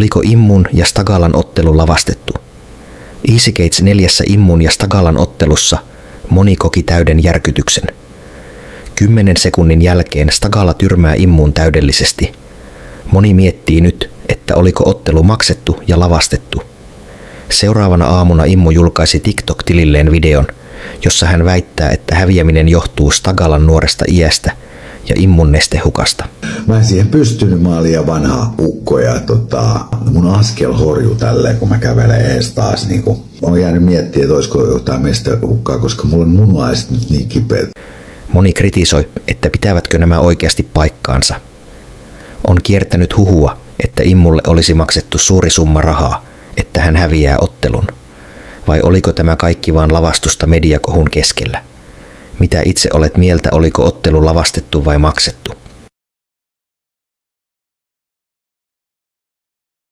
Oliko Immun ja Stagalan ottelu lavastettu? EasyGates 4 Immun ja Stagalan ottelussa moni koki täyden järkytyksen. 10 sekunnin jälkeen Stagala tyrmää Immun täydellisesti. Moni miettii nyt, että oliko ottelu maksettu ja lavastettu. Seuraavana aamuna Immu julkaisi TikTok-tililleen videon, jossa hän väittää, että häviäminen johtuu Stagalan nuoresta iästä ja Immun nestehukasta. Mä en siihen pystynyt, mä olin liian vanha ukko ja mun askel horjuu tälleen, kun mä kävelen ees taas. Mä oon jäänyt miettimään, että olisiko jotain mestehukkaa, koska mulla on munalaiset nyt niin kipeät. Moni kritisoi, että pitävätkö nämä oikeasti paikkaansa. On kiertänyt huhua, että Immulle olisi maksettu suuri summa rahaa, että hän häviää ottelun. Vai oliko tämä kaikki vain lavastusta mediakohun keskellä? Mitä itse olet mieltä, oliko ottelu lavastettu vai maksettu?